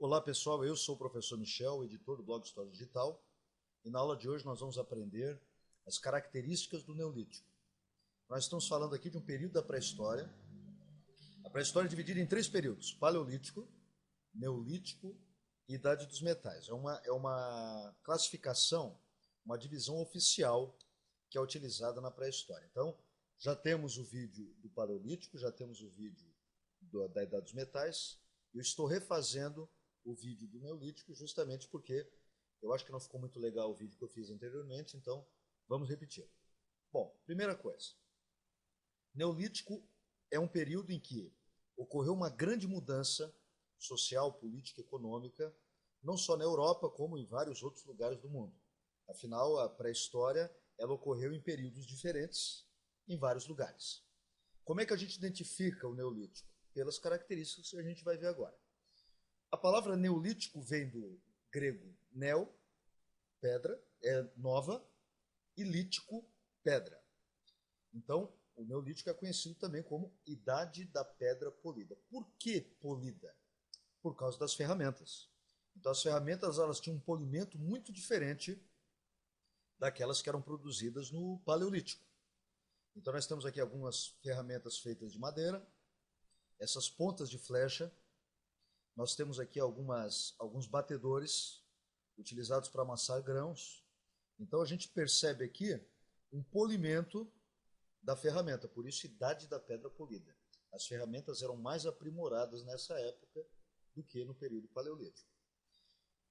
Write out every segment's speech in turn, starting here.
Olá pessoal, eu sou o professor Michel, editor do blog História Digital, e na aula de hoje nós vamos aprender as características do Neolítico. Nós estamos falando aqui de um período da pré-história. A pré-história é dividida em três períodos: Paleolítico, Neolítico e Idade dos Metais. É uma classificação, uma divisão oficial que é utilizada na pré-história. Então, já temos o vídeo do Paleolítico, já temos o vídeo da Idade dos Metais. Eu estou refazendo o vídeo do Neolítico justamente porque eu acho que não ficou muito legal o vídeo que eu fiz anteriormente, então vamos repetir. Bom, primeira coisa. Neolítico é um período em que ocorreu uma grande mudança social, política e econômica, não só na Europa, como em vários outros lugares do mundo. Afinal, a pré-história ela ocorreu em períodos diferentes em vários lugares. Como é que a gente identifica o Neolítico? Pelas características que a gente vai ver agora. A palavra neolítico vem do grego neo, pedra, é nova, e lítico, pedra. Então, o neolítico é conhecido também como Idade da Pedra Polida. Por que polida? Por causa das ferramentas. Então, as ferramentas elas tinham um polimento muito diferente daquelas que eram produzidas no Paleolítico. Então, nós temos aqui algumas ferramentas feitas de madeira, essas pontas de flecha. Nós temos aqui alguns batedores utilizados para amassar grãos. Então a gente percebe aqui um polimento da ferramenta, por isso Idade da Pedra Polida. As ferramentas eram mais aprimoradas nessa época do que no período paleolítico.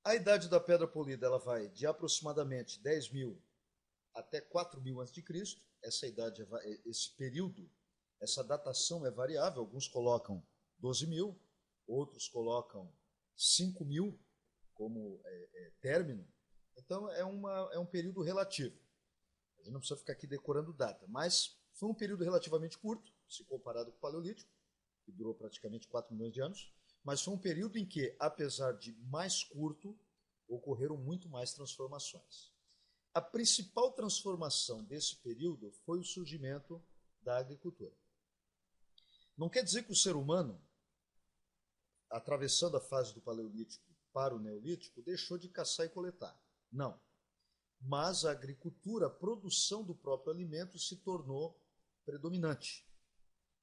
A Idade da Pedra Polida ela vai de aproximadamente 10.000 até 4.000 a.C. Esse período, essa datação é variável, alguns colocam 12.000, outros colocam 5.000 como término. Então é um período relativo. A gente não precisa ficar aqui decorando data, mas foi um período relativamente curto, se comparado com o Paleolítico, que durou praticamente 4 milhões de anos, mas foi um período em que, apesar de mais curto, ocorreram muito mais transformações. A principal transformação desse período foi o surgimento da agricultura. Não quer dizer que o ser humano, atravessando a fase do Paleolítico para o Neolítico, deixou de caçar e coletar. Não. Mas a agricultura, a produção do próprio alimento se tornou predominante.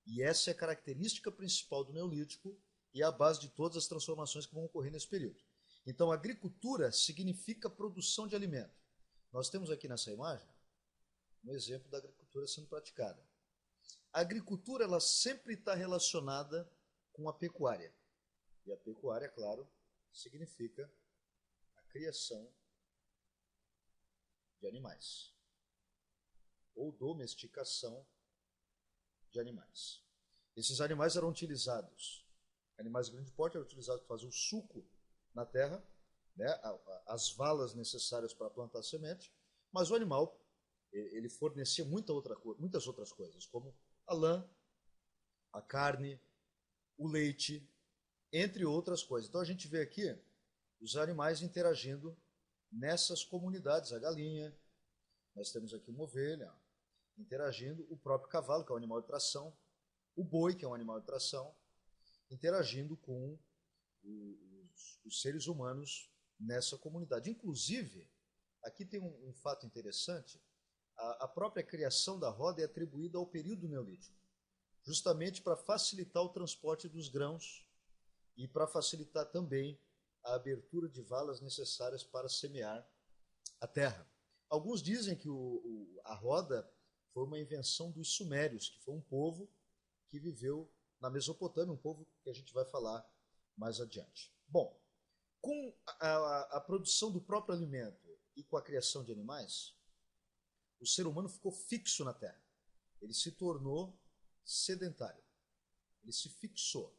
E essa é a característica principal do Neolítico e é a base de todas as transformações que vão ocorrer nesse período. Então, agricultura significa produção de alimento. Nós temos aqui nessa imagem um exemplo da agricultura sendo praticada. A agricultura ela sempre está relacionada com a pecuária. E a pecuária, claro, significa a criação de animais ou domesticação de animais. Esses animais eram utilizados, animais de grande porte eram utilizados para fazer o suco na terra, né, as valas necessárias para plantar semente, mas o animal ele fornecia muitas outras coisas, como a lã, a carne, o leite, entre outras coisas. Então a gente vê aqui os animais interagindo nessas comunidades, a galinha, nós temos aqui uma ovelha, interagindo, o próprio cavalo, que é um animal de tração, o boi, que é um animal de tração, interagindo com os seres humanos nessa comunidade. Inclusive, aqui tem um fato interessante, a própria criação da roda é atribuída ao período neolítico, justamente para facilitar o transporte dos grãos e para facilitar também a abertura de valas necessárias para semear a terra. Alguns dizem que a roda foi uma invenção dos sumérios, que foi um povo que viveu na Mesopotâmia, um povo que a gente vai falar mais adiante. Bom, com a produção do próprio alimento e com a criação de animais, o ser humano ficou fixo na terra. Ele se tornou sedentário. Ele se fixou.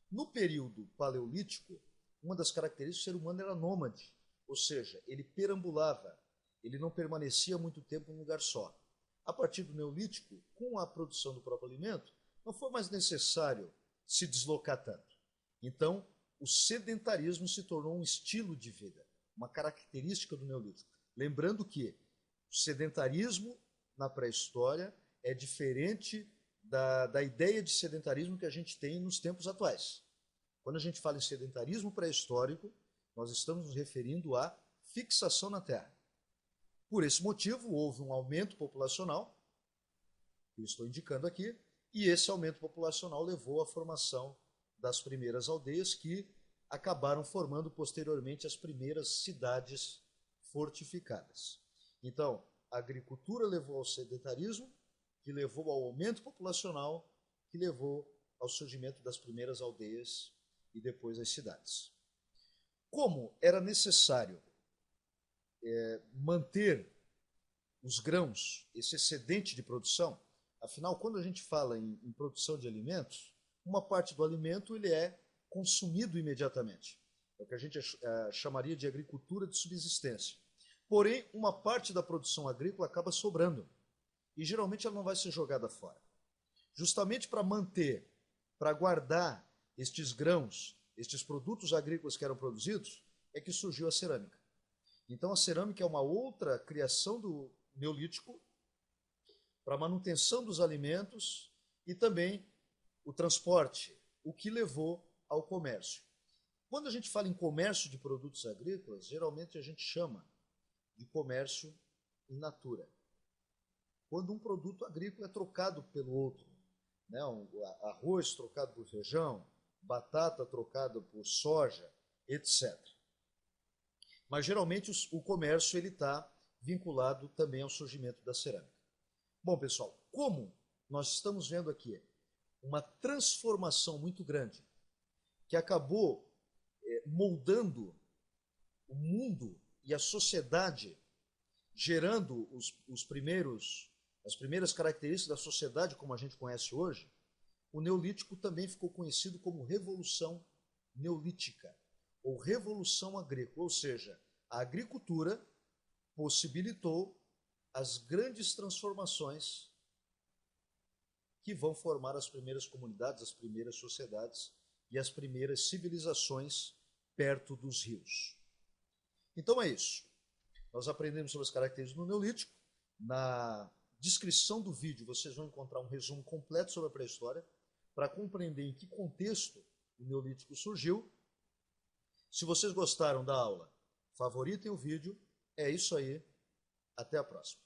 No período paleolítico, uma das características do ser humano era nômade, ou seja, ele perambulava, ele não permanecia muito tempo em um lugar só. A partir do Neolítico, com a produção do próprio alimento, não foi mais necessário se deslocar tanto. Então, o sedentarismo se tornou um estilo de vida, uma característica do Neolítico. Lembrando que o sedentarismo na pré-história é diferente da ideia de sedentarismo que a gente tem nos tempos atuais. Quando a gente fala em sedentarismo pré-histórico, nós estamos nos referindo à fixação na terra. Por esse motivo, houve um aumento populacional, que eu estou indicando aqui, e esse aumento populacional levou à formação das primeiras aldeias, que acabaram formando posteriormente as primeiras cidades fortificadas. Então, a agricultura levou ao sedentarismo, que levou ao aumento populacional, que levou ao surgimento das primeiras aldeias e depois as cidades. Como era necessário manter os grãos, esse excedente de produção, afinal, quando a gente fala em produção de alimentos, uma parte do alimento ele é consumido imediatamente. É o que a gente chamaria de agricultura de subsistência. Porém, uma parte da produção agrícola acaba sobrando. E geralmente ela não vai ser jogada fora. Justamente para manter, para guardar estes grãos, estes produtos agrícolas que eram produzidos, é que surgiu a cerâmica. Então a cerâmica é uma outra criação do Neolítico para a manutenção dos alimentos e também o transporte, o que levou ao comércio. Quando a gente fala em comércio de produtos agrícolas, geralmente a gente chama de comércio in natura. Quando um produto agrícola é trocado pelo outro, né? Arroz trocado por feijão, batata trocada por soja, etc. Mas geralmente o comércio está vinculado também ao surgimento da cerâmica. Bom, pessoal, como nós estamos vendo aqui uma transformação muito grande que acabou moldando o mundo e a sociedade, gerando as primeiras características da sociedade como a gente conhece hoje, o Neolítico também ficou conhecido como Revolução Neolítica, ou Revolução Agrícola, ou seja, a agricultura possibilitou as grandes transformações que vão formar as primeiras comunidades, as primeiras sociedades e as primeiras civilizações perto dos rios. Então é isso. Nós aprendemos sobre as características do Neolítico. Na descrição do vídeo vocês vão encontrar um resumo completo sobre a pré-história para compreender em que contexto o Neolítico surgiu. Se vocês gostaram da aula, favoritem o vídeo. É isso aí. Até a próxima.